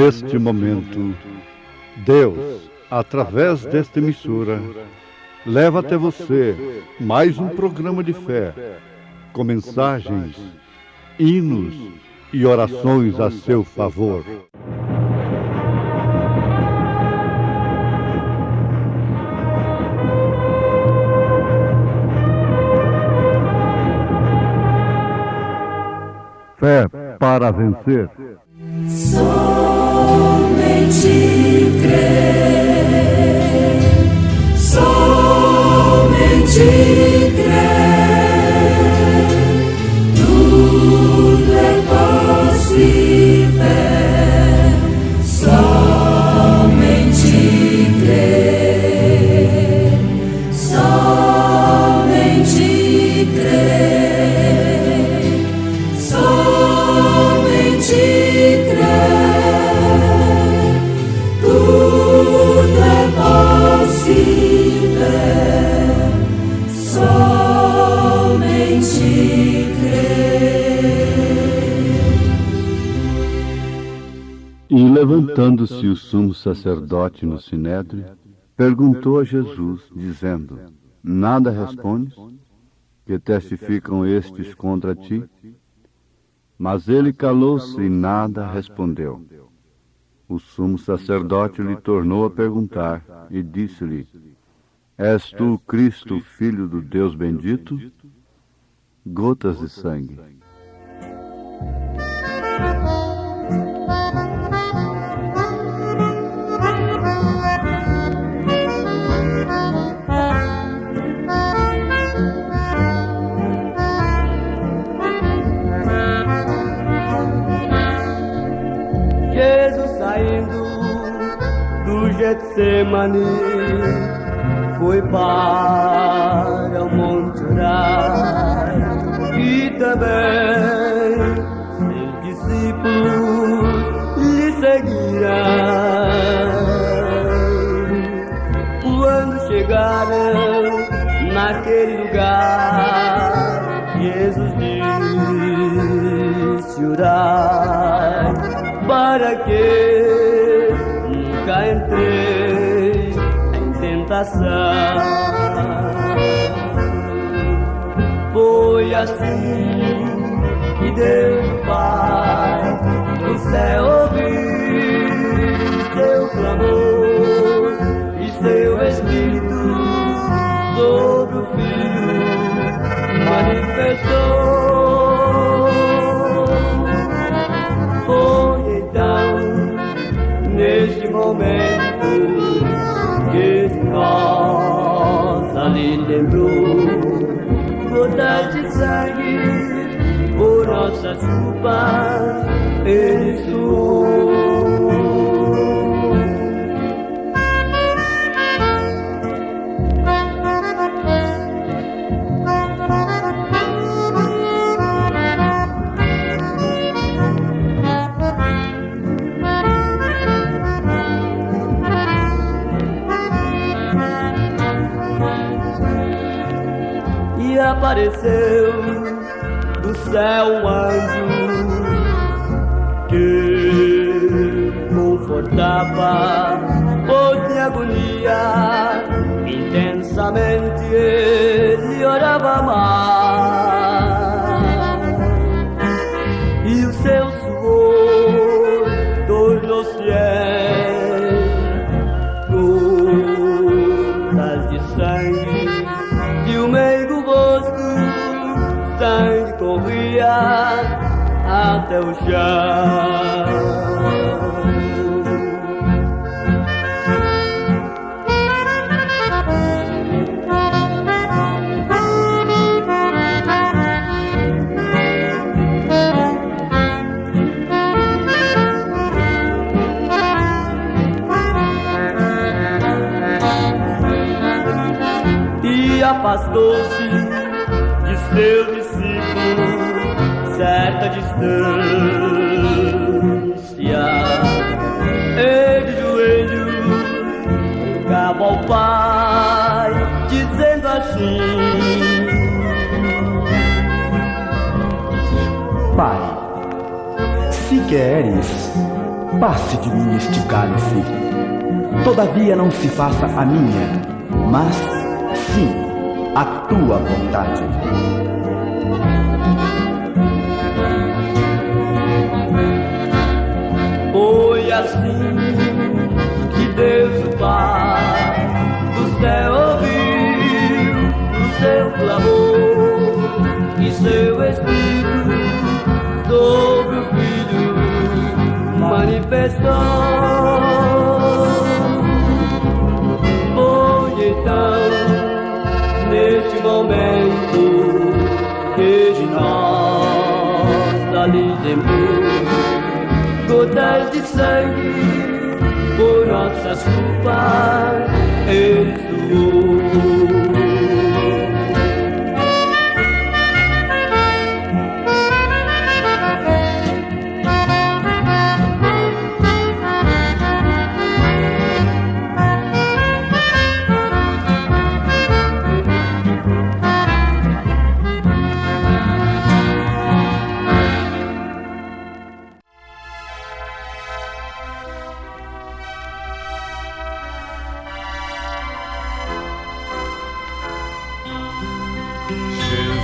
neste momento, Deus, através desta emissora, leva até você mais um programa de fé, com mensagens, hinos e orações a seu favor. Fé para vencer. Somente crer, somente crer, tudo é possível, somente crer, somente crer, somente crer, tudo é possível, somente crer. E levantando-se o sumo sacerdote no sinédrio, perguntou a Jesus, dizendo: Nada respondes? Que testificam estes contra ti? Mas ele calou-se e nada respondeu. O sumo sacerdote lhe tornou a perguntar e disse-lhe: És tu o Cristo, filho do Deus bendito? Gotas de sangue. Jesus saindo do Getsemane foi para o monte orar, e também seus discípulos lhe seguirão. Quando chegaram naquele lugar, Jesus disse orar, para que nunca entrei em tentação. Foi assim que Deus Pai do céu ouviu seu clamor e seu Espírito sobre o Filho manifestou. Neste momento que de nós ali lembrou, gotas de sangue por nossas culpas ele suou. Apareceu do céu um anjo que confortava, pois em agonia intensamente ele orava mais, e o seu suor tornou-se gotas de sangue de um meigo rosto. Sangue corria até o chão. E afastou-se de seu discípulo certa distância, e de joelhos rogava ao Pai, dizendo assim: Pai, se queres, passe de mim este cálice. Todavia não se faça a minha, mas sim a tua vontade. Foi assim que Deus o Pai do céu ouviu o seu clamor e seu Espírito sobre o Filho manifestou. Foi então, neste momento, que de nós ali temblou gotas de sangue por nossas culpas ele suou.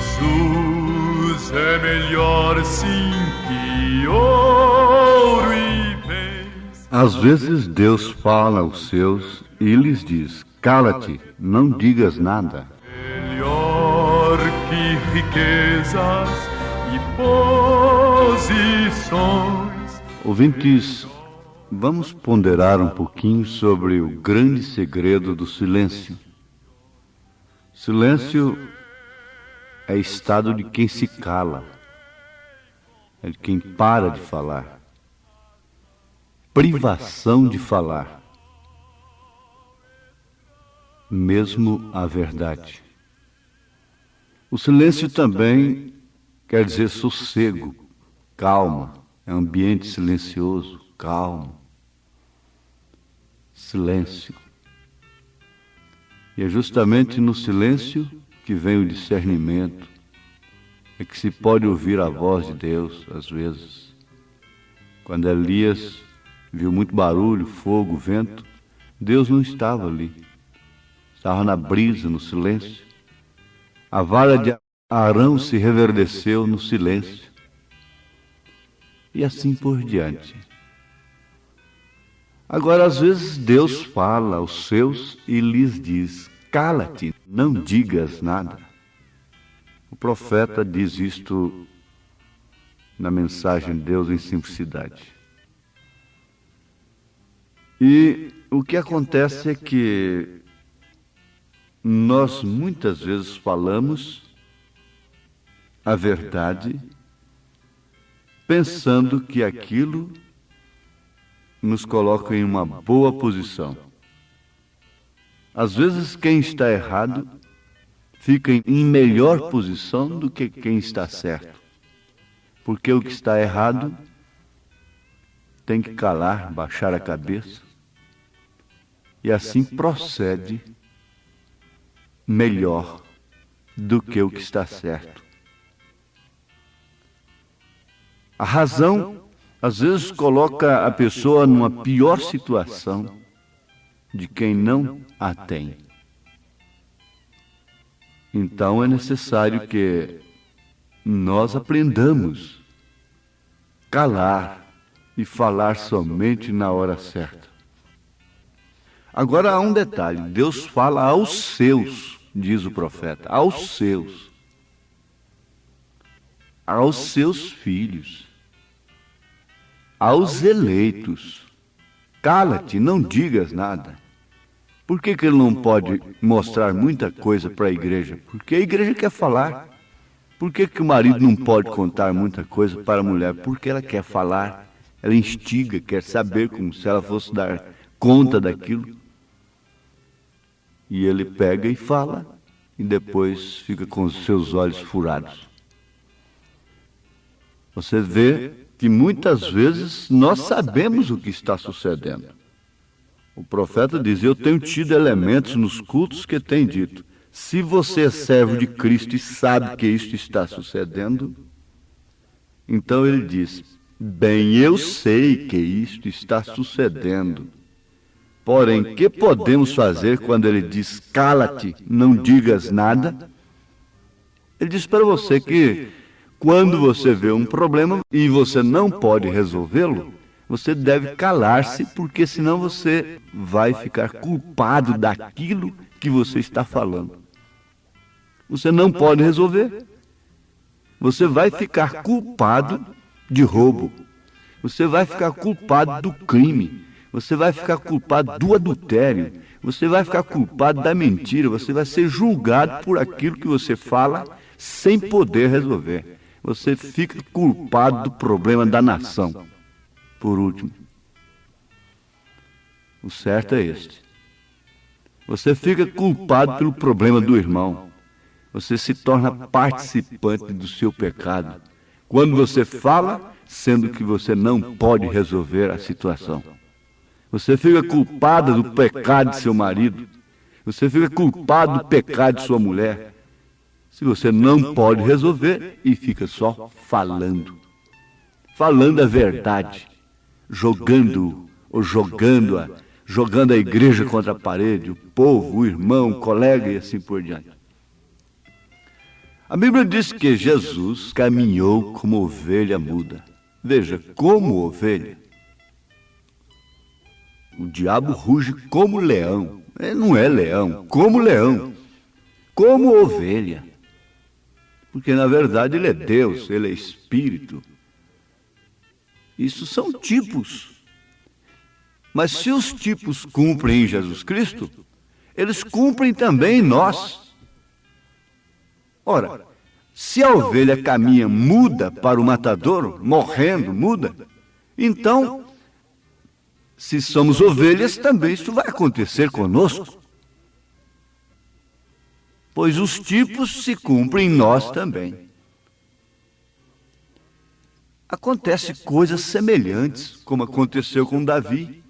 Jesus é melhor sim que ouro e bens. Às vezes Deus fala aos seus e lhes diz: cala-te, não digas nada. Melhor que riquezas e posições. Ouvintes, vamos ponderar um pouquinho sobre o grande segredo do silêncio. Silêncio é estado de quem se cala, é de quem para de falar, privação de falar, mesmo a verdade. O silêncio também quer dizer sossego, calma, é ambiente silencioso, calmo, silêncio. E é justamente no silêncio que vem o discernimento, é que se pode ouvir a voz de Deus, às vezes. Quando Elias viu muito barulho, fogo, vento, Deus não estava ali. Estava na brisa, no silêncio. A vara de Arão se reverdeceu no silêncio. E assim por diante. Agora, às vezes, Deus fala aos seus e lhes diz: cala-te, não digas nada. O profeta diz isto na mensagem de Deus em simplicidade. E o que acontece é que nós muitas vezes falamos a verdade pensando que aquilo nos coloca em uma boa posição. Às vezes quem está errado fica em melhor posição do que quem está certo. Porque o que está errado tem que calar, baixar a cabeça, e assim procede melhor do que o que está certo. A razão, às vezes, coloca a pessoa numa pior situação de quem não a tem. Então é necessário que nós aprendamos a calar e falar somente na hora certa. Agora há um detalhe: Deus fala aos seus, diz o profeta, aos seus filhos, aos eleitos. Cala-te, não digas nada. Por que ele não pode mostrar muita coisa para a igreja? Porque a igreja quer falar. Por que o marido não pode contar muita coisa para a mulher? Porque ela quer falar, ela instiga, quer saber, como se ela fosse dar conta daquilo. E ele pega e fala, e depois fica com os seus olhos furados. Você vê que muitas vezes nós sabemos o que está sucedendo. O profeta diz: eu tenho tido elementos nos cultos que têm dito: se você é servo de Cristo e sabe que isto está sucedendo, então ele diz: Bem, eu sei que isto está sucedendo. Porém, que podemos fazer quando ele diz, cala-te, não digas nada? Ele diz para você que quando você vê um problema e você não pode resolvê-lo, você deve calar-se, porque senão você vai ficar culpado daquilo que você está falando. Você não pode resolver. Você vai ficar culpado de roubo. Você vai ficar culpado do crime. Você vai ficar culpado do adultério. Você vai ficar culpado da mentira. Você vai ser julgado por aquilo que você fala sem poder resolver. Você fica culpado do problema da nação. Por último, o certo é este. Você fica culpado pelo problema do irmão. Você se torna participante do seu pecado quando você fala, sendo que você não pode resolver a situação. Você fica culpado do pecado de seu marido. Você fica culpado do pecado de sua mulher. Se você não pode resolver e fica só falando. Falando a verdade. Jogando a igreja contra a parede, o povo, o irmão, o colega e assim por diante. A Bíblia diz que Jesus caminhou como ovelha muda. Veja, como ovelha. O diabo ruge como leão. Ele não é leão, como leão. Como ovelha. Porque na verdade ele é Deus, ele é Espírito. Isso são tipos. Mas se os tipos cumprem em Jesus Cristo, eles cumprem também em nós. Ora, se a ovelha caminha muda para o matadouro, morrendo, muda, então, se somos ovelhas, também isso vai acontecer conosco. Pois os tipos se cumprem em nós também. Acontecem coisas semelhantes, como aconteceu com Davi,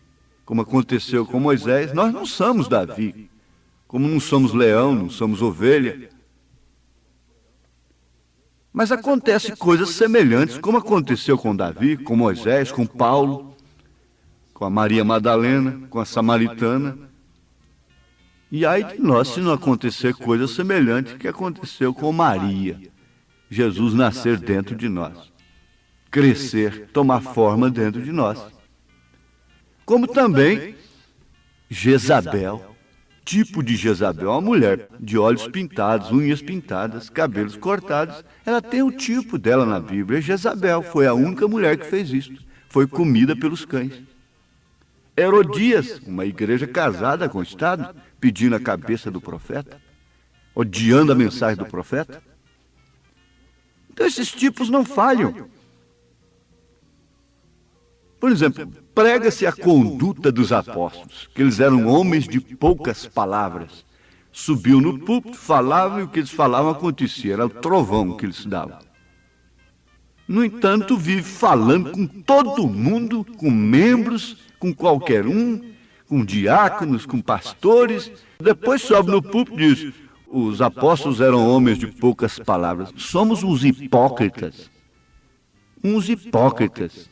como aconteceu com Moisés. Nós não somos Davi, como não somos leão, não somos ovelha. Mas acontecem coisas semelhantes, como aconteceu com Davi, com Moisés, com Paulo, com a Maria Madalena, com a Samaritana. E aí de nós, se não acontecer coisas semelhantes que aconteceu com Maria, Jesus nascer dentro de nós, crescer, tomar forma dentro de nós. Como também Jezabel, tipo de Jezabel, uma mulher de olhos pintados, unhas pintadas, cabelos cortados, ela tem o tipo dela na Bíblia. Jezabel foi a única mulher que fez isso, foi comida pelos cães. Herodias, uma igreja casada com o Estado, pedindo a cabeça do profeta, odiando a mensagem do profeta. Então esses tipos não falham. Por exemplo, prega-se a conduta dos apóstolos, que eles eram homens de poucas palavras. Subiam no púlpito, falavam e o que eles falavam acontecia, era o trovão que eles davam. No entanto, vive falando com todo mundo, com membros, com qualquer um, com diáconos, com pastores. Depois sobe no púlpito e diz, os apóstolos eram homens de poucas palavras. Somos uns hipócritas. Uns hipócritas.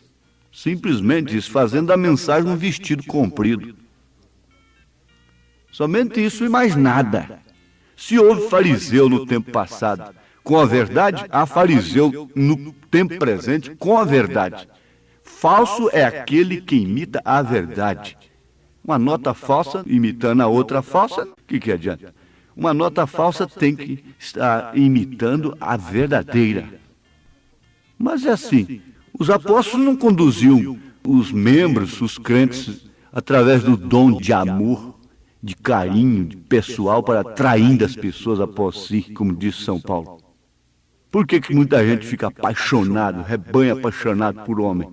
Simplesmente isso, fazendo a mensagem um vestido comprido. Somente isso e mais nada. Se houve fariseu no tempo passado com a verdade, há fariseu no tempo presente com a verdade. Falso é aquele que imita a verdade. Uma nota falsa imitando a outra falsa, o que adianta? Uma nota falsa tem que estar imitando a verdadeira. Mas é assim, os apóstolos não conduziam os membros, os crentes, através do dom de amor, de carinho, de pessoal, para atraindo as pessoas após si, como disse São Paulo. Por que muita gente fica apaixonado, rebanho apaixonado por homem?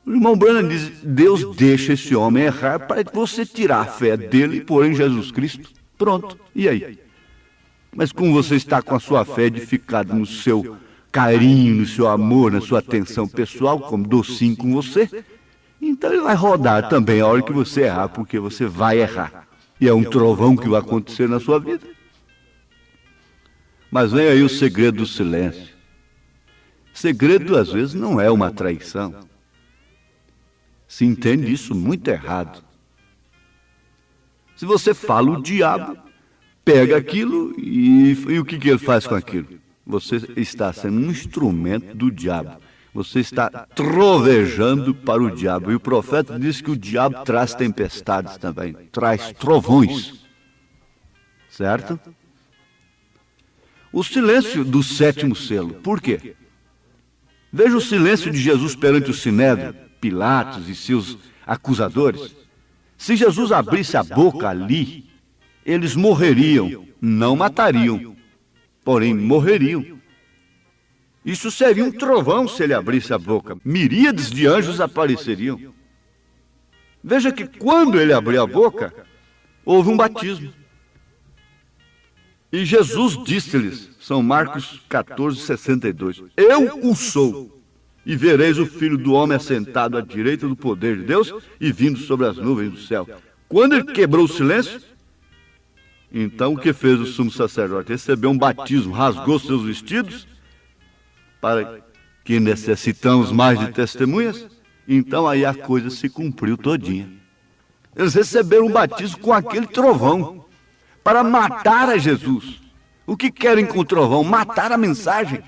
O irmão Branham diz, Deus deixa esse homem errar para você tirar a fé dele e pôr em Jesus Cristo. Pronto, e aí? Mas como você está com a sua fé edificada no seu carinho, no seu amor, na sua atenção pessoal, como docinho com você, então ele vai rodar também a hora que você errar, porque você vai errar. E é um trovão que vai acontecer na sua vida. Mas vem aí o segredo do silêncio. Segredo, às vezes, não é uma traição. Se entende isso muito errado. Se você fala o diabo, pega aquilo e o que ele faz com aquilo? Você está sendo um instrumento do diabo. Você está trovejando para o diabo. E o profeta diz que o diabo traz tempestades também, traz trovões. Certo? O silêncio do sétimo selo. Por quê? Veja o silêncio de Jesus perante o Sinédrio, Pilatos e seus acusadores. Se Jesus abrisse a boca ali, eles morreriam, não matariam, porém morreriam. Isso seria um trovão se ele abrisse a boca. Miríades de anjos apareceriam. Veja que quando ele abriu a boca, houve um batismo. E Jesus disse-lhes, São Marcos 14, 62, eu o sou, e vereis o Filho do Homem assentado à direita do poder de Deus e vindo sobre as nuvens do céu. Quando ele quebrou o silêncio, então o que fez o sumo sacerdote? Recebeu um batismo, rasgou seus vestidos, para que necessitamos mais de testemunhas, então aí a coisa se cumpriu todinha. Eles receberam um batismo com aquele trovão, para matar a Jesus. O que querem com o trovão? Matar a mensagem.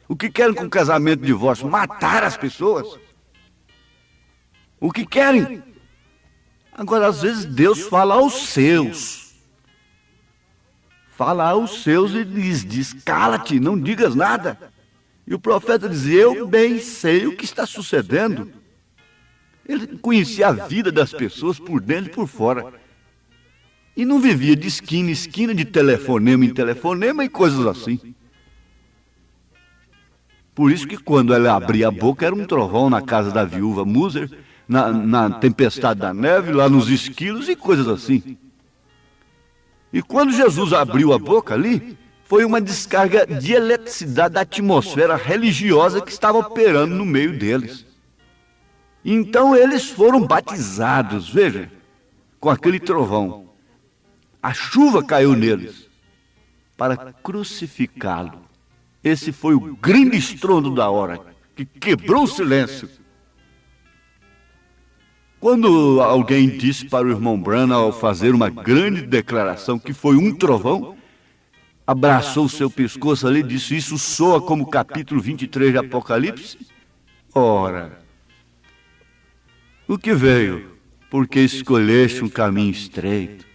O que querem com o casamento de divórcio? Matar as pessoas. O que querem? Agora, às vezes, Deus fala aos seus. Fala aos seus e lhes diz, cala-te, não digas nada. E o profeta diz, eu bem sei o que está sucedendo. Ele conhecia a vida das pessoas por dentro e por fora. E não vivia de esquina em esquina, de telefonema em telefonema e coisas assim. Por isso que quando ela abria a boca era um trovão na casa da viúva Muser, na tempestade da neve, lá nos esquilos e coisas assim. E quando Jesus abriu a boca ali, foi uma descarga de eletricidade da atmosfera religiosa que estava operando no meio deles. Então eles foram batizados, veja, com aquele trovão. A chuva caiu neles para crucificá-lo. Esse foi o grande estrondo da hora, que quebrou o silêncio. Quando alguém disse para o irmão Branham, ao fazer uma grande declaração, que foi um trovão, abraçou o seu pescoço ali e disse, isso soa como o capítulo 23 de Apocalipse? Ora, o que veio? Porque escolheste um caminho estreito.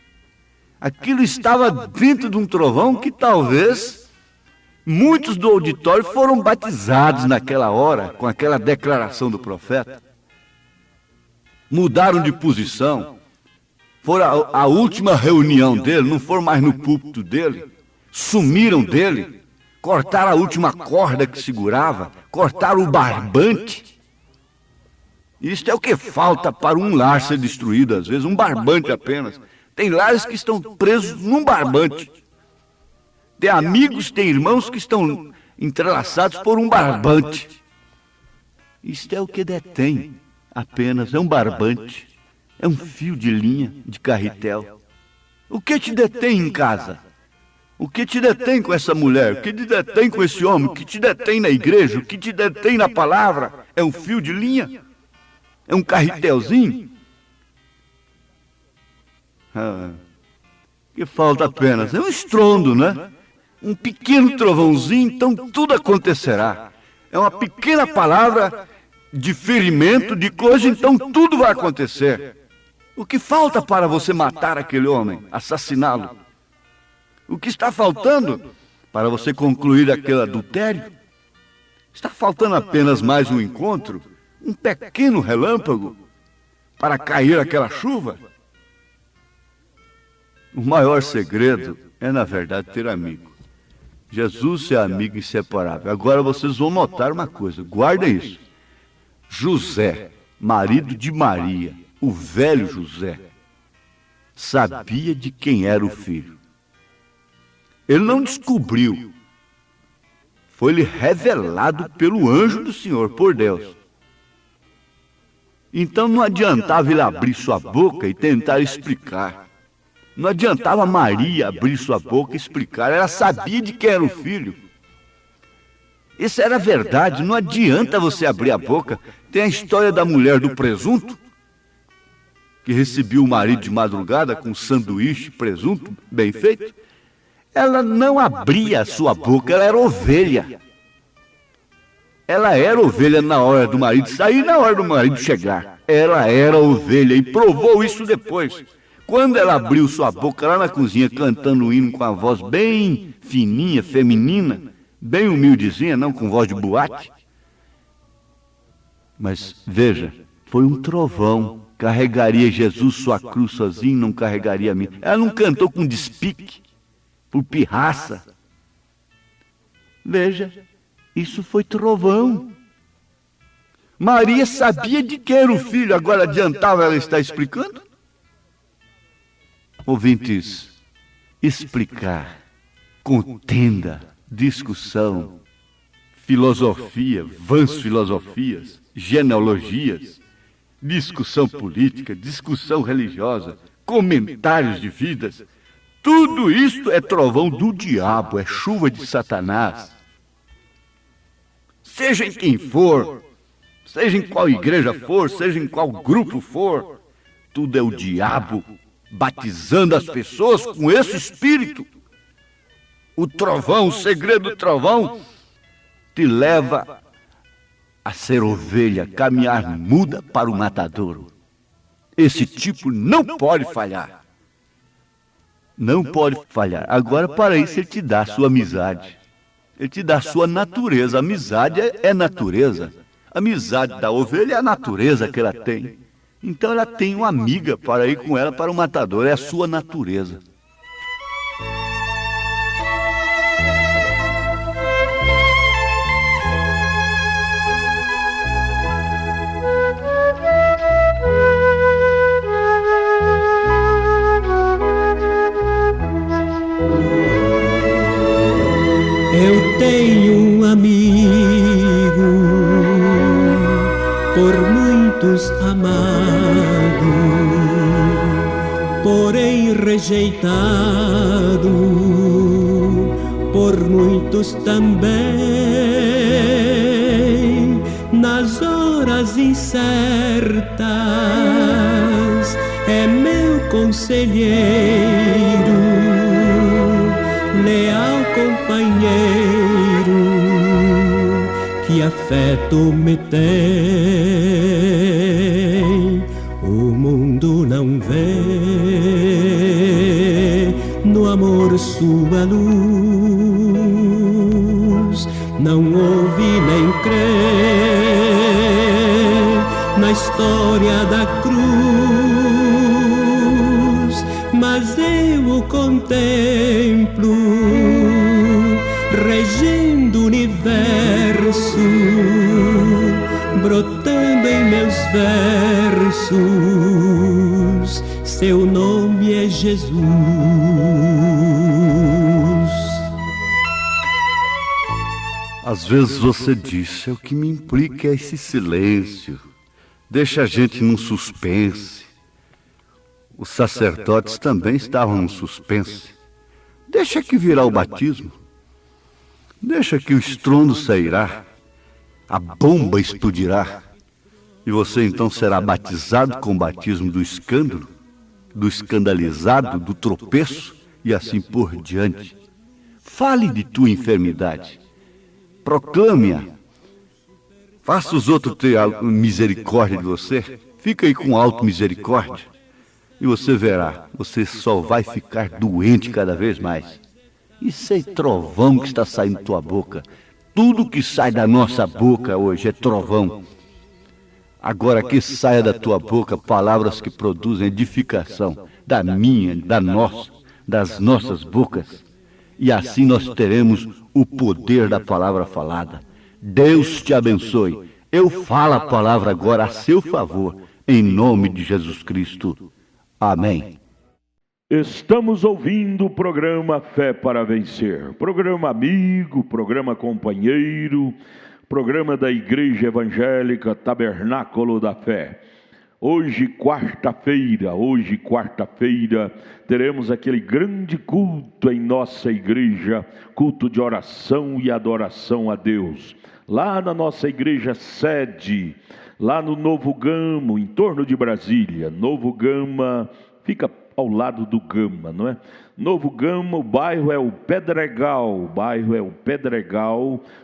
Aquilo estava dentro de um trovão que talvez muitos do auditório foram batizados naquela hora, com aquela declaração do profeta. Mudaram de posição, foram a última reunião dele, não foram mais no púlpito dele, sumiram dele, cortaram a última corda que segurava, cortaram o barbante. Isto é o que falta para um lar ser destruído, às vezes, um barbante apenas. Tem lares que estão presos num barbante. Tem amigos, tem irmãos que estão entrelaçados por um barbante. Isto é o que detém apenas, é um barbante. É um fio de linha, de carretel. O que te detém em casa? O que te detém com essa mulher? O que te detém com esse homem? O que te detém na igreja? O que te detém na palavra? É um fio de linha? É um carretelzinho? Que falta apenas, é um estrondo, né? Um pequeno trovãozinho, então tudo acontecerá. É uma pequena palavra de ferimento, de coisa, então tudo vai acontecer. O que falta para você matar aquele homem, assassiná-lo? O que está faltando para você concluir aquele adultério? Está faltando apenas mais um encontro, um pequeno relâmpago para cair aquela chuva? O maior segredo é, na verdade, ter amigo. Jesus é amigo inseparável. Agora vocês vão notar uma coisa, guardem isso. José, marido de Maria, o velho José, sabia de quem era o filho. Ele não descobriu. Foi-lhe revelado pelo anjo do Senhor, por Deus. Então não adiantava ele abrir sua boca e tentar explicar. Não adiantava Maria abrir sua boca e explicar. Ela sabia de quem era o filho. Isso era verdade, não adianta você abrir a boca. Tem a história da mulher do presunto, que recebia o marido de madrugada com sanduíche, presunto, bem feito. Ela não abria a sua boca, ela era ovelha. Ela era ovelha na hora do marido sair e na hora do marido chegar. Ela era ovelha e provou isso depois. Quando ela abriu sua boca lá na cozinha cantando o hino com a voz bem fininha, feminina, bem humildezinha, não com voz de boate. Mas veja, foi um trovão. Carregaria Jesus sua cruz sozinho, não carregaria a mim. Ela não cantou com despique, por pirraça. Veja, isso foi trovão. Maria sabia de quem era o filho, agora adiantava ela estar explicando? Ouvintes, explicar, contenda, discussão, filosofia, vãs filosofias, genealogias, discussão política, discussão religiosa, comentários de vidas, tudo isto é trovão do diabo, é chuva de Satanás. Seja em quem for, seja em qual igreja for, seja em qual grupo for, tudo é o diabo batizando as pessoas com esse espírito. O trovão, o segredo do trovão, te leva a ser ovelha, caminhar muda para o matadouro. Esse tipo não pode falhar. Não pode falhar. Agora, para isso, ele te dá a sua amizade. Ele te dá a sua natureza. A amizade é natureza. A amizade da ovelha é a natureza que ela tem. Então ela tem uma amiga para ir com ela para o matador. É a sua natureza. Eu tenho um amigo, por muitos amado, porém rejeitado, por muitos também. Nas horas incertas é meu conselheiro, leal companheiro, que afeto me tem. O mundo não vê no amor sua luz, não ouve nem crê na história da cruz, mas eu o contemplo regendo o universo, brotando em meus versos. Seu nome é Jesus. Às vezes você diz, o que me implica é esse silêncio, deixa a gente num suspense. Os sacerdotes também estavam num suspense. Deixa que virá o batismo. Deixa que o estrondo sairá, a bomba explodirá, e você então será batizado com o batismo do escândalo, do escandalizado, do tropeço, e assim por diante. Fale de tua enfermidade, proclame-a, faça os outros ter misericórdia de você, fica aí com auto-misericórdia, e você verá, você só vai ficar doente cada vez mais. Isso é trovão que está saindo da tua boca. Tudo que sai da nossa boca hoje é trovão. Agora que saia da tua boca palavras que produzem edificação, da minha, da nossa, das nossas bocas. E assim nós teremos o poder da palavra falada. Deus te abençoe. Eu falo a palavra agora a seu favor, em nome de Jesus Cristo. Amém. Estamos ouvindo o programa Fé para Vencer, programa amigo, programa companheiro, programa da Igreja Evangélica Tabernáculo da Fé. Hoje, quarta-feira, teremos aquele grande culto em nossa igreja, culto de oração e adoração a Deus. Lá na nossa igreja sede, lá no Novo Gama, em torno de Brasília. Novo Gama fica ao lado do Gama, não é? Novo Gama, o bairro é o Pedregal,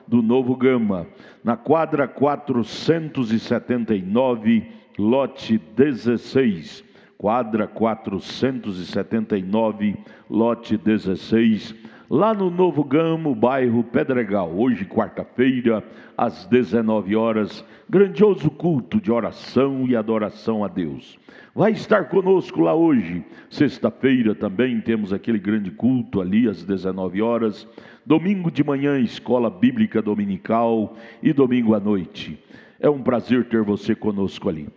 do Novo Gama, na quadra 479, lote 16, quadra 479, lote 16, lá no Novo Gama, o bairro Pedregal. Hoje, quarta-feira, às 19 horas, grandioso culto de oração e adoração a Deus. Vai estar conosco lá hoje. Sexta-feira também temos aquele grande culto ali às 19 horas. Domingo de manhã, escola bíblica dominical, e domingo à noite. É um prazer ter você conosco ali.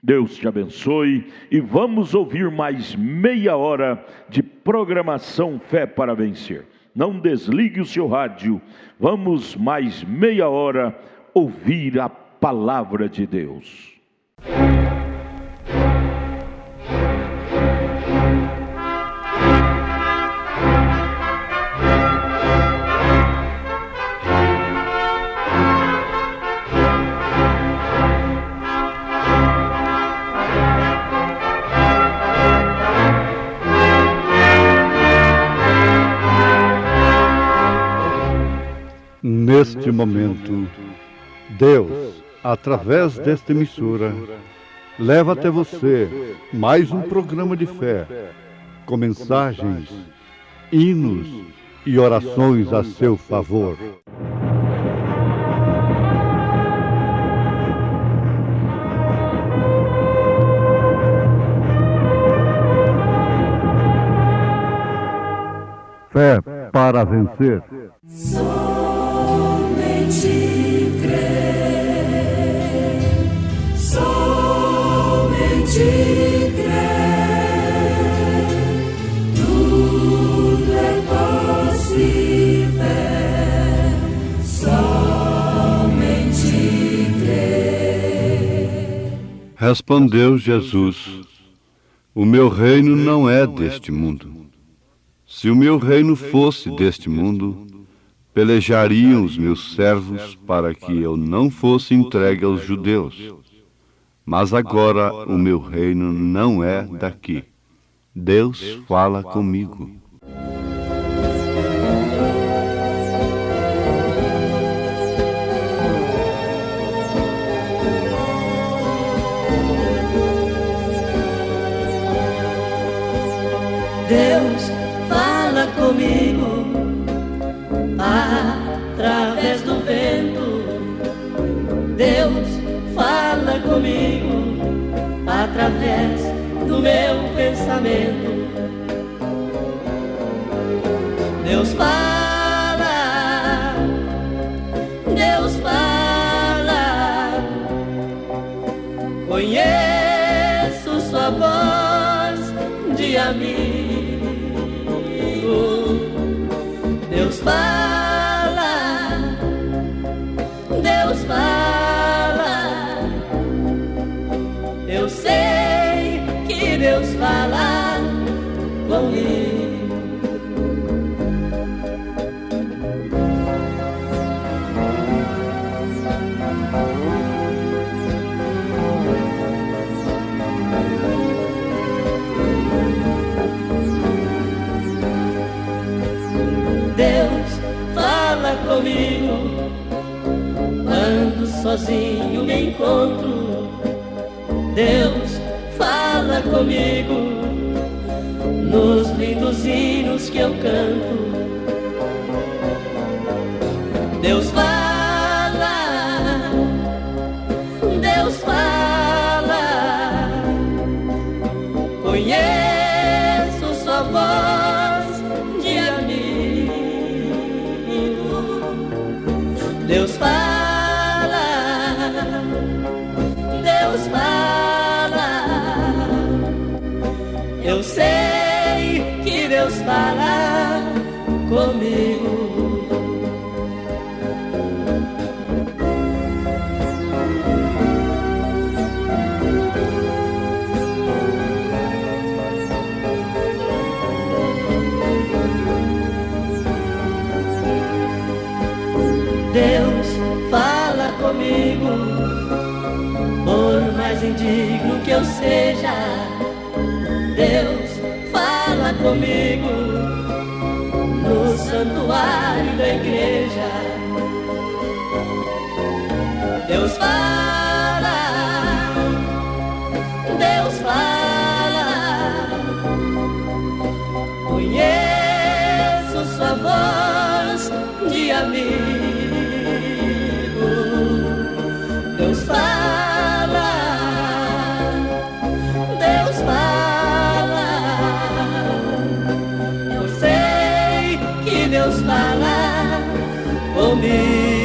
Deus te abençoe e vamos ouvir mais meia hora de programação Fé para Vencer. Não desligue o seu rádio. Vamos mais meia hora ouvir a palavra de Deus. Neste momento, Deus, através desta emissora, leva até você mais um programa de fé, com mensagens, hinos e orações a seu favor. Fé para vencer. Somente crer, somente crer, tudo é possível, somente crer. Respondeu Jesus: o meu reino não é deste mundo. Se o meu reino fosse deste mundo, pelejariam os meus servos para que eu não fosse entregue aos judeus. Mas agora o meu reino não é daqui. Deus fala comigo. Deus fala comigo através do vento. Deus fala comigo através do meu pensamento. Deus fala, Deus fala. Conheço sua voz de amigo. Deus fala, Deus fala. Eu sei que Deus fala comigo. Deus fala comigo quando sozinho me encontro. Deus fala comigo nos lindos hinos que eu canto. Deus fala, Deus fala. Conheço sua voz de amigo. Deus fala, Deus fala. Eu sei que Deus fala comigo. comigo, por mais indigno que eu seja. Deus fala comigo no santuário da igreja. Deus fala, Deus fala. Conheço sua voz de amigo. Deus fala, Deus fala. Eu sei que Deus fala comigo.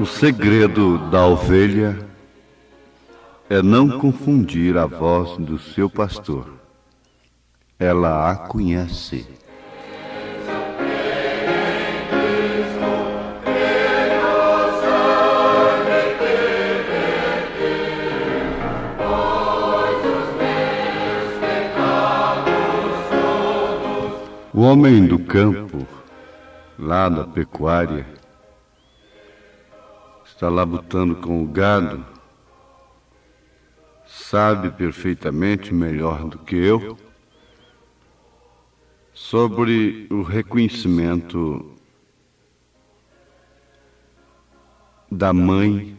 O segredo da ovelha é não confundir a voz do seu pastor. Ela a conhece. O homem do campo, lá na pecuária, está lá lutando com o gado, sabe perfeitamente, melhor do que eu, sobre o reconhecimento da mãe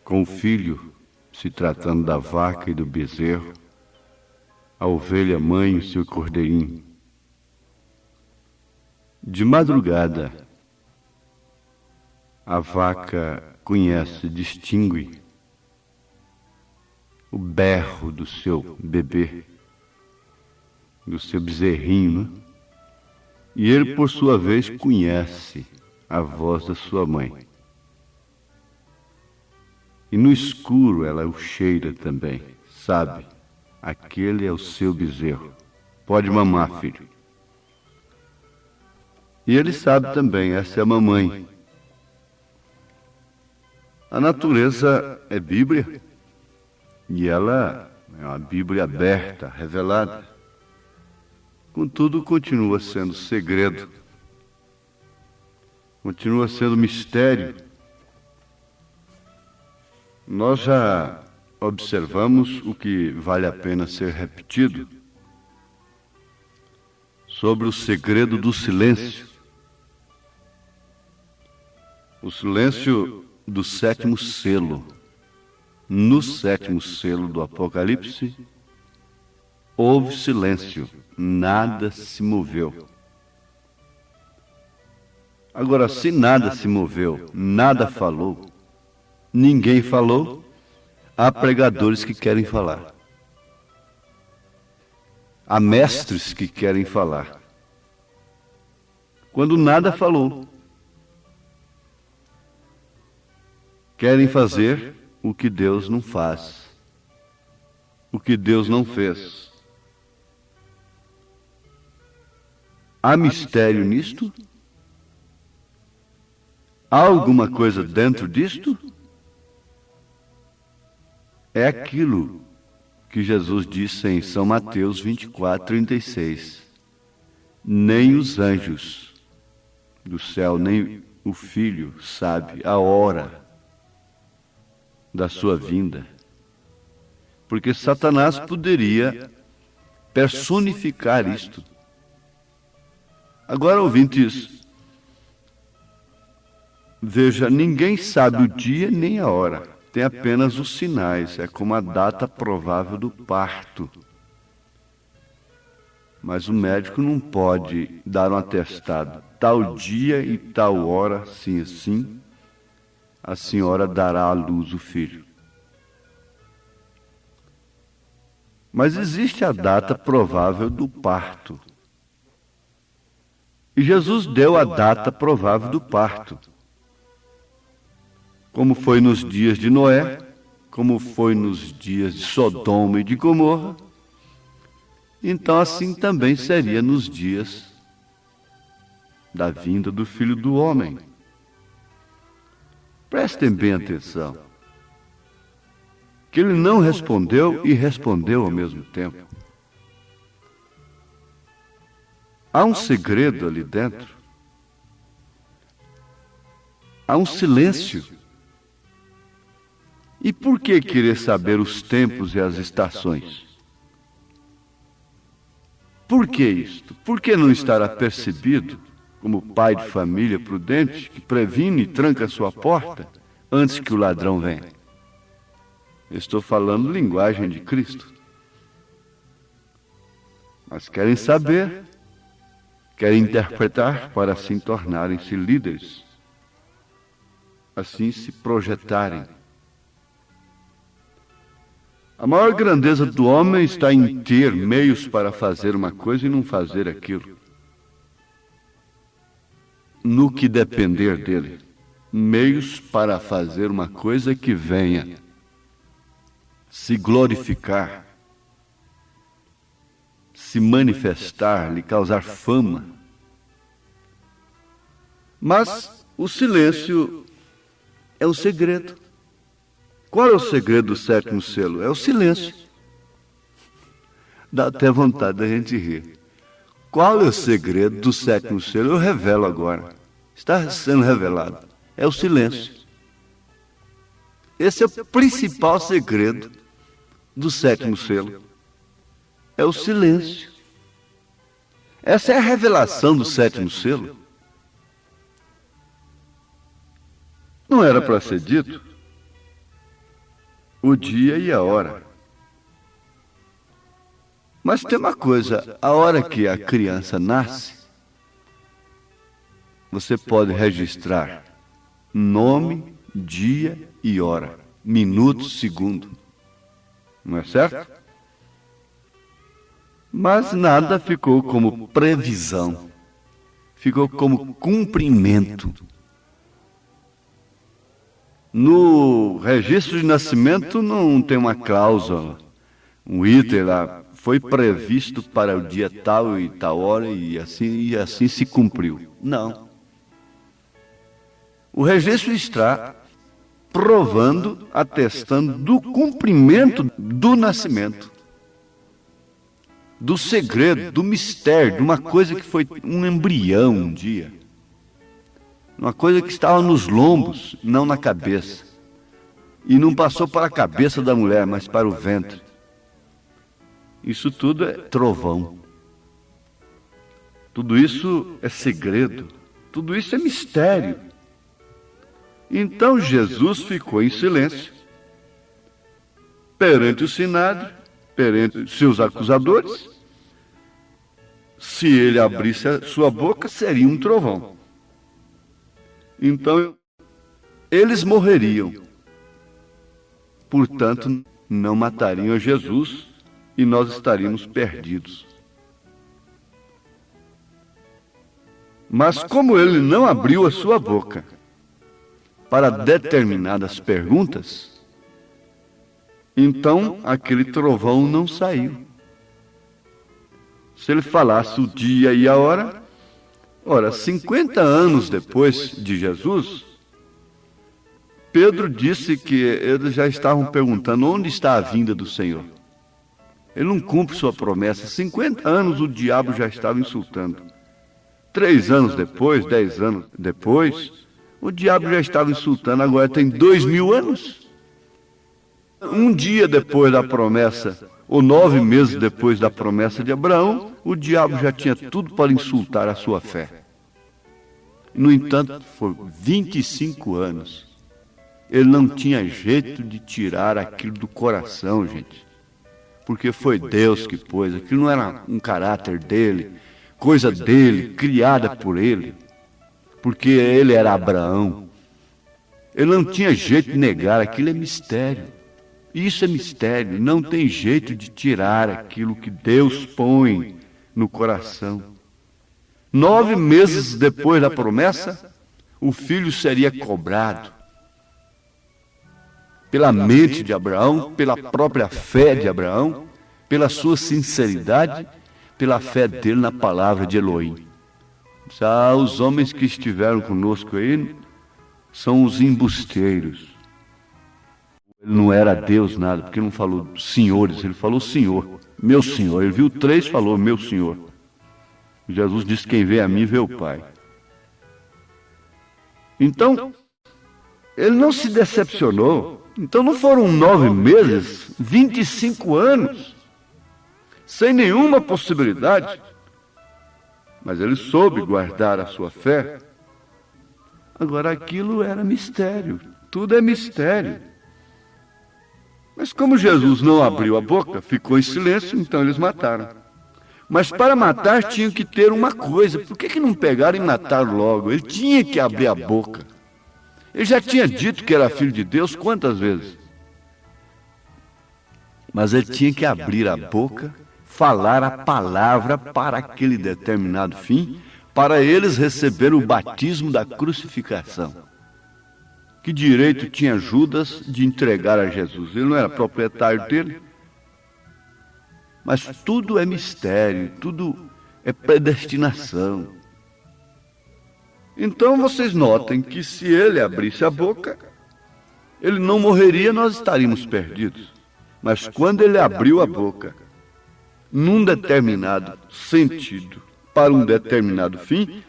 com o filho, se tratando da vaca e do bezerro, a ovelha mãe e o seu cordeirinho. De madrugada, a vaca conhece, distingue o berro do seu bebê, do seu bezerrinho, né? E ele, por sua vez, conhece a voz da sua mãe. E no escuro ela o cheira também, sabe, aquele é o seu bezerro, pode mamar, filho. E ele sabe também, essa é a mamãe. A natureza é Bíblia, e ela é uma Bíblia aberta, revelada. Contudo, continua sendo segredo, continua sendo mistério. Nós já observamos o que vale a pena ser repetido sobre o segredo do silêncio. O silêncio do sétimo selo. No sétimo selo do Apocalipse, houve silêncio, nada se moveu. Agora, se nada se moveu, nada falou, ninguém falou, há pregadores que querem falar. Há mestres que querem falar. Quando nada falou, querem fazer o que Deus não faz, o que Deus não fez. Há mistério nisto? Há alguma coisa dentro disto? É aquilo que Jesus disse em São Mateus 24:36. Nem os anjos do céu, nem o Filho sabe a hora da sua vinda. Porque Satanás poderia personificar isto. Agora, ouvintes, veja, ninguém sabe o dia nem a hora. Tem apenas os sinais, é como a data provável do parto. Mas o médico não pode dar um atestado. Tal dia e tal hora, assim assim, a senhora dará à luz o filho. Mas existe a data provável do parto. E Jesus deu a data provável do parto. Como foi nos dias de Noé, como foi nos dias de Sodoma e de Gomorra, então assim também seria nos dias da vinda do Filho do Homem. Prestem bem atenção, que ele não respondeu e respondeu ao mesmo tempo. Há um segredo ali dentro. Há um silêncio. E por que querer saber os tempos e as estações? Por que isto? Por que não estar apercebido, como pai de família prudente, que previne e tranca sua porta antes que o ladrão venha? Estou falando linguagem de Cristo. Mas querem saber, querem interpretar para assim tornarem-se líderes, assim se projetarem. A maior grandeza do homem está em ter meios para fazer uma coisa e não fazer aquilo. No que depender dele, meios para fazer uma coisa que venha se glorificar, se manifestar, lhe causar fama. Mas o silêncio é um segredo. Qual é o segredo do sétimo selo? É o silêncio. Dá até vontade da gente rir. Qual é o segredo do sétimo selo? Eu revelo agora. Está sendo revelado. É o silêncio. Esse é o principal segredo do sétimo selo. É o silêncio. Essa é a revelação do sétimo selo. Não era para ser dito o dia e a hora. Mas tem uma coisa, a hora que a criança nasce, você pode registrar nome, dia e hora, minuto, segundo. Não é certo? Mas nada ficou como previsão, ficou como cumprimento. No registro de nascimento não tem uma cláusula, um item lá, foi previsto para o dia tal e tal hora e assim se cumpriu. Não. O registro está provando, atestando do cumprimento do nascimento, do segredo, do mistério, de uma coisa que foi um embrião um dia. Uma coisa que estava nos lombos, não na cabeça. E não passou para a cabeça da mulher, mas para o ventre. Isso tudo é trovão. Tudo isso é segredo. Tudo isso é mistério. Então Jesus ficou em silêncio perante o Sinédrio, perante seus acusadores. Se ele abrisse a sua boca, seria um trovão. Então, eles morreriam. Portanto, não matariam a Jesus e nós estaríamos perdidos. Mas como ele não abriu a sua boca para determinadas perguntas, então aquele trovão não saiu. Se ele falasse o dia e a hora, ora, 50 anos depois de Jesus, Pedro disse que eles já estavam perguntando onde está a vinda do Senhor. Ele não cumpre sua promessa. 50 anos o diabo já estava insultando. 3 anos depois, 10 anos depois, o diabo já estava insultando. Agora tem 2000 anos. Um dia depois da promessa, ou 9 meses depois da promessa de Abraão, o diabo já tinha tudo para insultar a sua fé. No entanto, foi 25 anos. Ele não tinha jeito de tirar aquilo do coração, gente. porque foi Deus que pôs, aquilo não era um caráter dele, coisa dele, criada por ele, porque ele era Abraão. Ele não tinha jeito de negar, aquilo é mistério. Isso é mistério, não tem jeito de tirar aquilo que Deus põe no coração. 9 meses depois da promessa, o filho seria cobrado pela mente de Abraão, pela própria fé de Abraão, pela sua sinceridade, pela fé dele na palavra de Elohim. Os homens que estiveram conosco aí são os embusteiros. Ele não era Deus nada, porque ele não falou senhores, ele falou Senhor, meu Senhor. Ele viu 3, falou meu Senhor. Jesus disse, quem vê a mim, vê o Pai. Então, ele não se decepcionou. Então não foram 9 meses, 25 anos, sem nenhuma possibilidade. Mas ele soube guardar a sua fé. Agora aquilo era mistério, tudo é mistério. Mas como Jesus não abriu a boca, ficou em silêncio, então eles mataram. Mas para matar tinham que ter uma coisa. Por que não pegaram e mataram logo? Ele tinha que abrir a boca. Ele já tinha dito que era filho de Deus quantas vezes? Mas ele tinha que abrir a boca, falar a palavra para aquele determinado fim, para eles receberem o batismo da crucificação. Que direito tinha Judas de entregar a Jesus? Ele não era proprietário dele? Mas tudo é mistério, tudo é predestinação. Então vocês notem que se ele abrisse a boca, ele não morreria, nós estaríamos perdidos. Mas quando ele abriu a boca, num determinado sentido, para um determinado fim,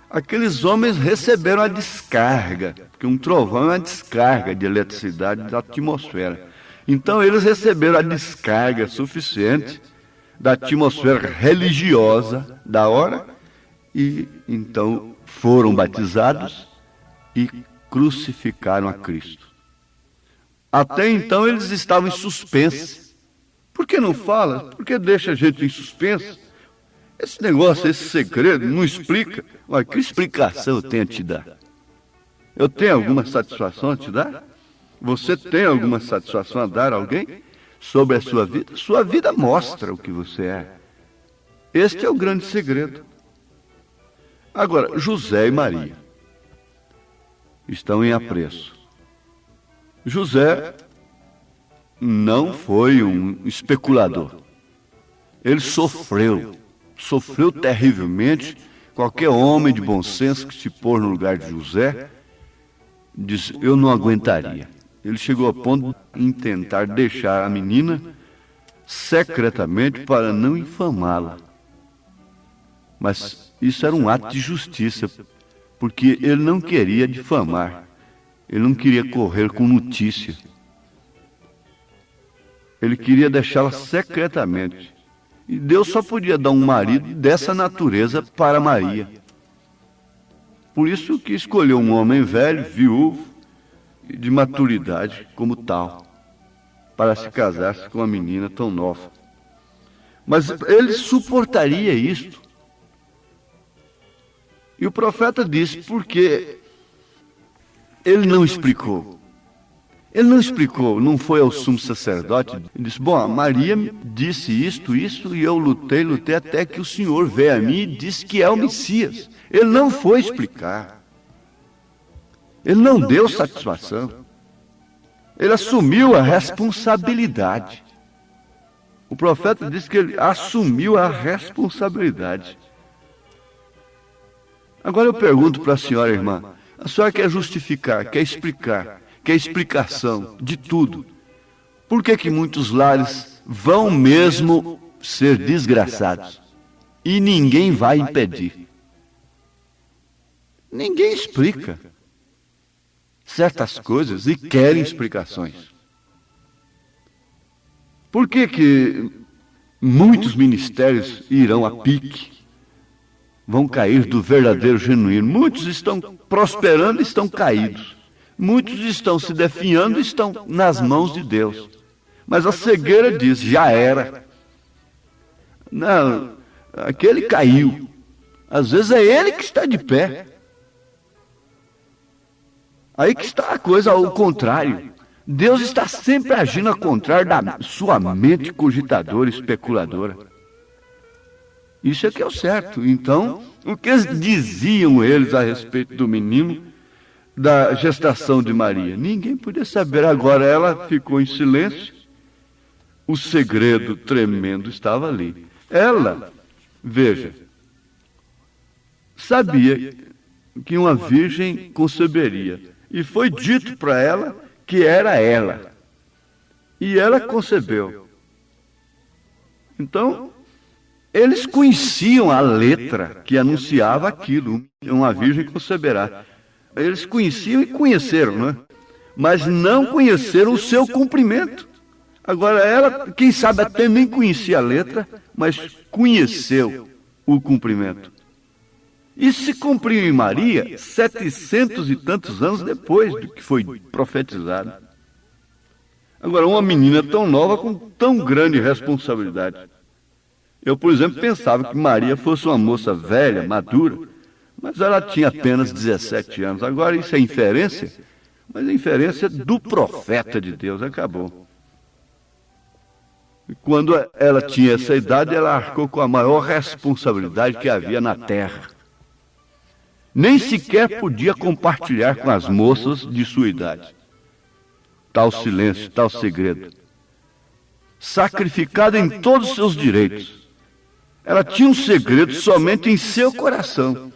aqueles homens receberam a descarga, porque um trovão é uma descarga de eletricidade da atmosfera. Então eles receberam a descarga suficiente da atmosfera religiosa da hora e então foram batizados e crucificaram a Cristo. Até então eles estavam em suspense. Por que não fala? Por que deixa a gente em suspense? Esse negócio, esse segredo, não explica. Olha, que explicação eu tenho a te dar? Eu tenho alguma satisfação a te dar? Você tem alguma satisfação a dar a alguém sobre a sua vida? Sua vida mostra o que você é. Este é o grande segredo. Agora, José e Maria estão em apreço. José não foi um especulador. Ele sofreu terrivelmente. Qualquer homem de bom senso que se pôr no lugar de José diz, eu não aguentaria. Ele chegou a ponto de tentar deixar a menina secretamente para não infamá-la. Mas isso era um ato de justiça, porque ele não queria difamar. Ele não queria correr com notícia. Ele queria deixá-la secretamente. E Deus só podia dar um marido dessa natureza para Maria. Por isso que escolheu um homem velho, viúvo, e de maturidade como tal, para se casar com uma menina tão nova. Mas ele suportaria isto. E o profeta disse, porque ele não explicou. Ele não explicou, não foi ao sumo sacerdote. Ele disse, bom, a Maria disse isto, e eu lutei até que o Senhor veio a mim e disse que é o Messias. Ele não foi explicar. Ele não deu satisfação. Ele assumiu a responsabilidade. O profeta disse que ele assumiu a responsabilidade. Agora eu pergunto para a senhora, irmã, a senhora quer justificar, quer explicar, quer explicação de tudo. Por que muitos lares vão mesmo ser desgraçados? E ninguém vai impedir. Ninguém explica certas coisas e querem explicações. Por que muitos ministérios irão a pique? Vão cair do verdadeiro genuíno. Muitos estão prosperando e estão caídos. Muitos estão se definhando e estão nas mãos de Deus. Mas a cegueira diz, já era. Não, aquele caiu. Às vezes é ele que está de pé. Aí que está a coisa ao contrário. Deus está sempre agindo ao contrário da sua mente cogitadora, especuladora. Isso é que é o certo. Então, o que diziam eles a respeito do menino, da gestação de Maria? Ninguém podia saber. Agora ela ficou em silêncio. O segredo tremendo estava ali. Ela, veja, sabia que uma virgem conceberia. E foi dito para ela que era ela. E ela concebeu. Então, eles conheciam a letra que anunciava aquilo. Uma virgem conceberá. Eles conheciam e conheceram, não é? Mas não conheceram o seu cumprimento. Agora ela, quem sabe até nem conhecia a letra, mas conheceu o cumprimento. E se cumpriu em Maria 700 e tantos anos depois do que foi profetizado. Agora, uma menina tão nova com tão grande responsabilidade. Eu, por exemplo, pensava que Maria fosse uma moça velha, madura, mas ela tinha apenas 17 anos. Agora isso é inferência, mas a inferência do profeta de Deus acabou. E quando ela tinha essa idade, ela arcou com a maior responsabilidade que havia na terra. Nem sequer podia compartilhar com as moças de sua idade. Tal silêncio, tal segredo. Sacrificada em todos os seus direitos. Ela tinha um segredo somente em seu coração.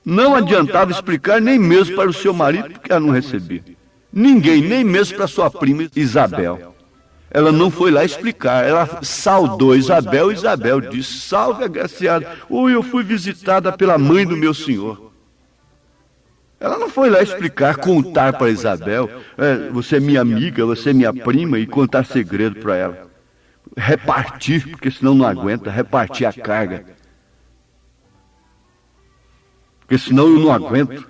Não adiantava explicar nem mesmo para o seu marido, porque ela não recebia. Ninguém, nem mesmo para sua prima Isabel. Ela não foi lá explicar, ela saudou Isabel, e Isabel disse, salve agraciada, eu fui visitada pela mãe do meu senhor. Ela não foi lá explicar, contar para Isabel, você é minha amiga, você é minha prima, e contar segredo para ela. Repartir, porque senão não aguenta, repartir a carga. Porque senão eu não aguento.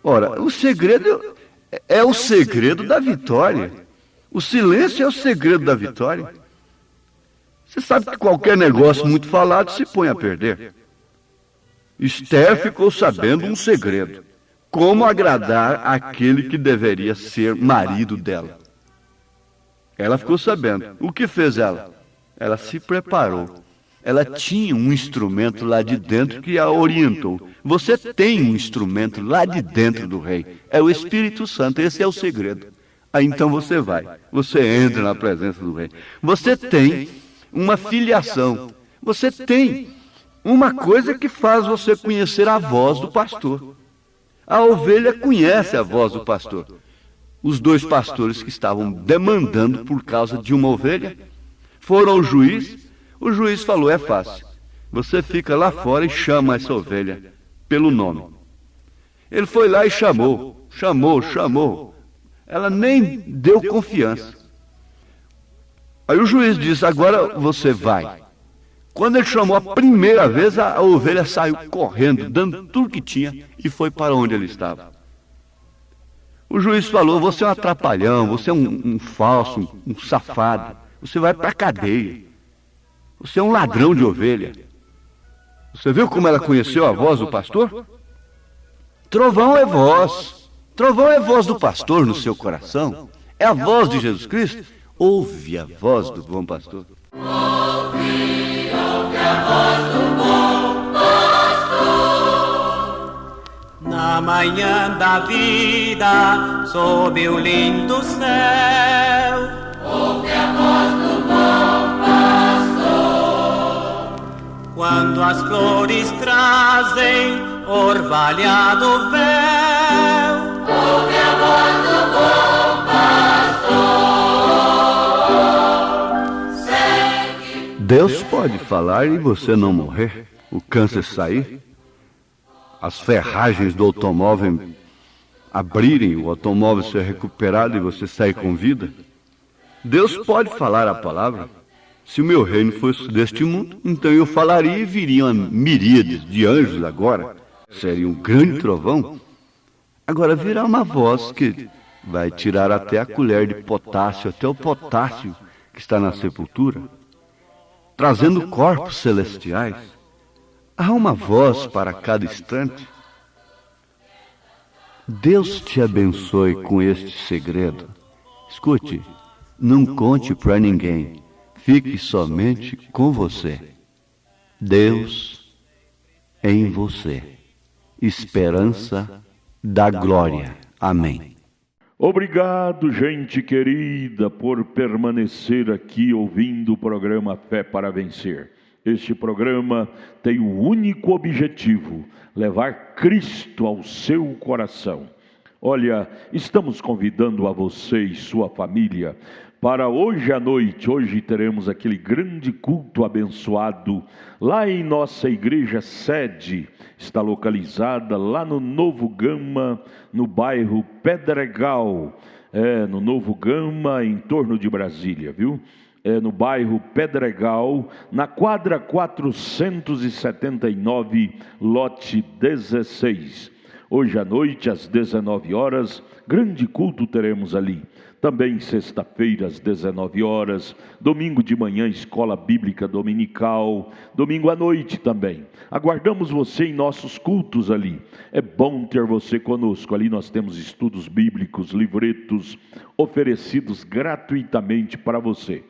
Ora, o segredo é o segredo da vitória. O silêncio é o segredo da vitória. Você sabe que qualquer negócio muito falado se põe a perder. Esther ficou sabendo um segredo. Como agradar aquele que deveria ser marido dela. Ela ficou sabendo. O que fez ela? Ela se preparou. Ela tinha um instrumento lá de dentro que a orientou. Você tem um instrumento lá de dentro do rei. É o Espírito Santo. Esse é o segredo. Aí então você vai, você entra na presença do rei. Você tem uma filiação. Você tem uma coisa que faz você conhecer a voz do pastor. A ovelha conhece a voz do pastor. Os dois pastores que estavam demandando por causa de uma ovelha foram ao juiz. O juiz falou, é fácil. Você fica lá fora e chama essa ovelha pelo nome. Ele foi lá e chamou. Ela nem deu confiança. Aí o juiz disse, agora você vai. Quando ele chamou a primeira vez, a ovelha saiu correndo, dando tudo que tinha, e foi para onde ele estava. O juiz falou, você é um atrapalhão, você é um falso, um safado. Você vai para a cadeia. Você é um ladrão de ovelha. Você viu como ela conheceu a voz do pastor? Trovão é voz. Trovão é a voz do pastor no seu coração. É a voz de Jesus Cristo. Ouve a voz do bom pastor. Ouve a voz do bom pastor. Na manhã da vida, sob o lindo céu. Ouve a voz do bom pastor. Quando as flores trazem orvalhado véu. Ouve a voz do bom pastor. Segue. Deus pode falar e você não morrer, o câncer sair, as ferragens do automóvel abrirem, o automóvel ser recuperado e você sair com vida. Deus pode falar a palavra. Se o meu reino fosse deste mundo, então eu falaria e viriam miríades de anjos agora. Seria um grande trovão. Agora virá uma voz que vai tirar até a colher de potássio, até o potássio que está na sepultura, trazendo corpos celestiais. Há uma voz para cada instante. Deus te abençoe com este segredo. Escute, não conte para ninguém. Fique somente com você. Deus em você. Esperança da glória. Amém. Obrigado, gente querida, por permanecer aqui ouvindo o programa Fé para Vencer. Este programa tem o único objetivo: levar Cristo ao seu coração. Olha, estamos convidando a você e sua família para hoje à noite. Hoje teremos aquele grande culto abençoado lá em nossa igreja sede. Está localizada lá no Novo Gama, no bairro Pedregal. No Novo Gama, em torno de Brasília, viu? No bairro Pedregal, na quadra 479, lote 16. Hoje à noite, às 19 horas, grande culto teremos ali. Também sexta-feira, às 19 horas, domingo de manhã, escola bíblica dominical, domingo à noite também. Aguardamos você em nossos cultos ali. É bom ter você conosco. Ali nós temos estudos bíblicos, livretos, oferecidos gratuitamente para você.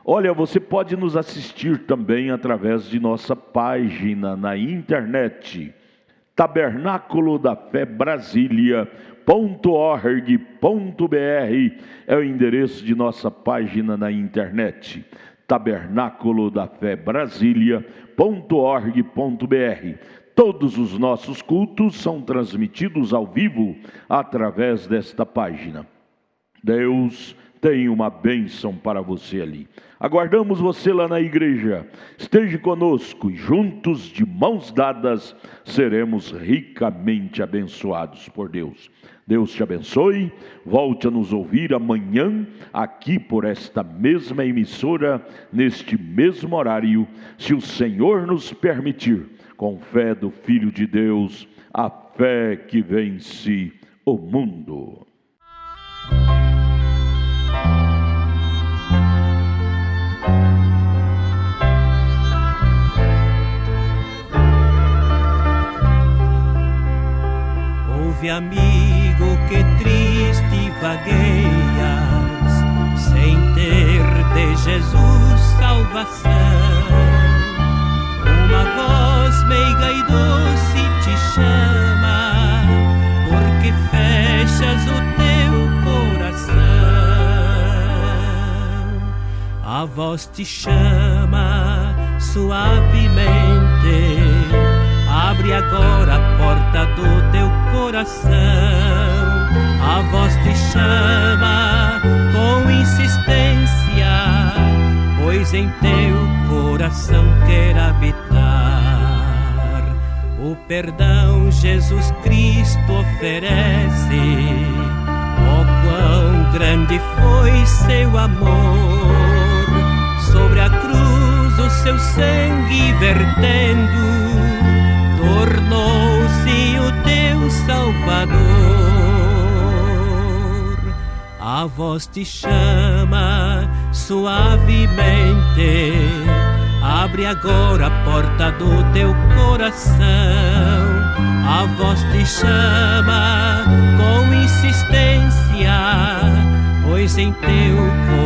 Olha, você pode nos assistir também através de nossa página na internet, Tabernáculo da Fé Brasília.org.br é o endereço de nossa página na internet, Tabernáculo da Fé Brasília.org.br. Todos os nossos cultos são transmitidos ao vivo através desta página. Deus tem uma bênção para você ali. Aguardamos você lá na igreja. Esteja conosco e juntos, de mãos dadas, seremos ricamente abençoados por Deus. Deus te abençoe. Volte a nos ouvir amanhã, aqui por esta mesma emissora, neste mesmo horário, se o Senhor nos permitir, com fé do Filho de Deus, a fé que vence o mundo. Ouve, amigo, que triste vagueias, sem ter de Jesus salvação. Uma voz meiga e doce te chama, porque fechas o teu coração. A voz te chama suavemente, abre agora a porta do teu coração. A voz te chama com insistência, pois em teu coração quer habitar. O perdão Jesus Cristo oferece. Oh, quão grande foi seu amor, sobre a cruz o seu sangue vertendo, tornou-se o teu Salvador. A voz te chama suavemente, abre agora a porta do teu coração. A voz te chama com insistência, pois em teu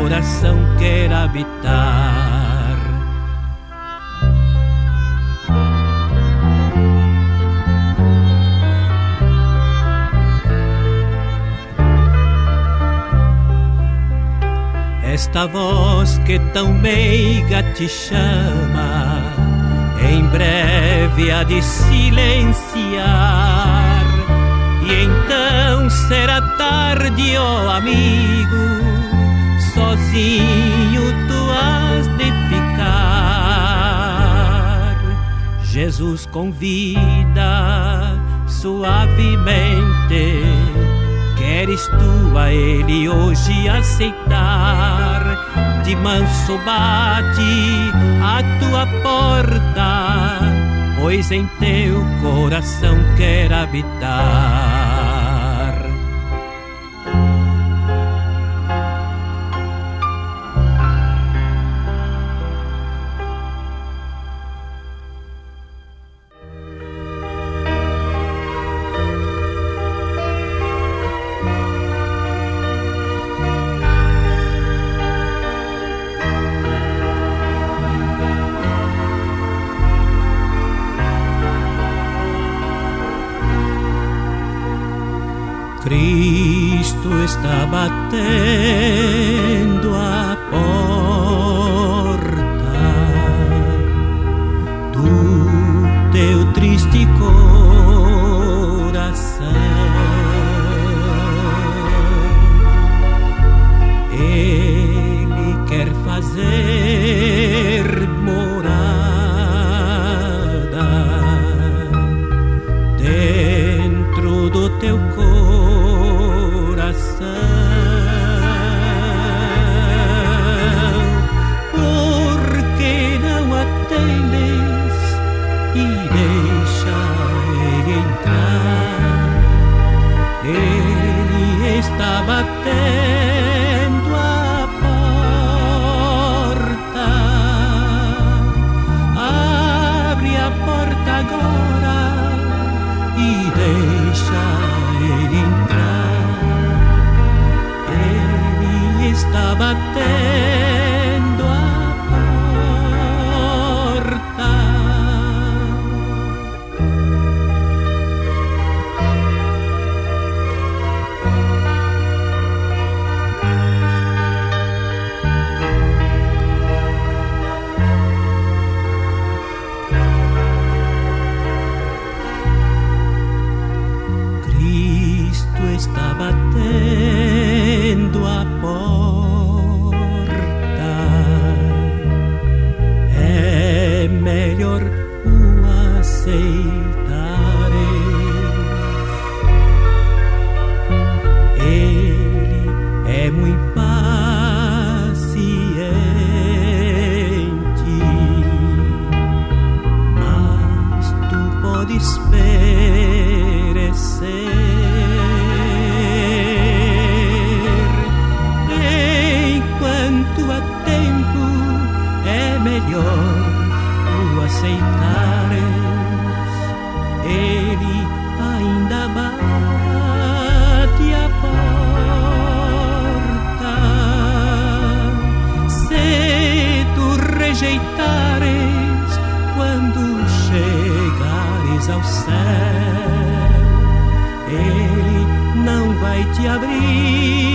coração quer habitar. Esta voz que tão meiga te chama, em breve há de silenciar, e então será tarde, ó amigo, sozinho tu has de ficar. Jesus convida suavemente, queres tu a Ele hoje aceitar? De manso bate a tua porta, pois em teu coração quer habitar. está batendo a porta do teu triste coração. Ele quer fazer morada dentro do teu coração. Por que não atendes e deixa ele entrar? Ele está batendo a porta. Abre a porta agora e deixa ele entrar. Ele está batendo a porta. Cristo está batendo a porta. É melhor o aceitares. Ele é muito paciente, mas tu podes perecer. Enquanto há tempo, é melhor o aceitares. Ele ainda bate a porta. Se tu rejeitares quando chegares ao céu, ele não vai te abrir.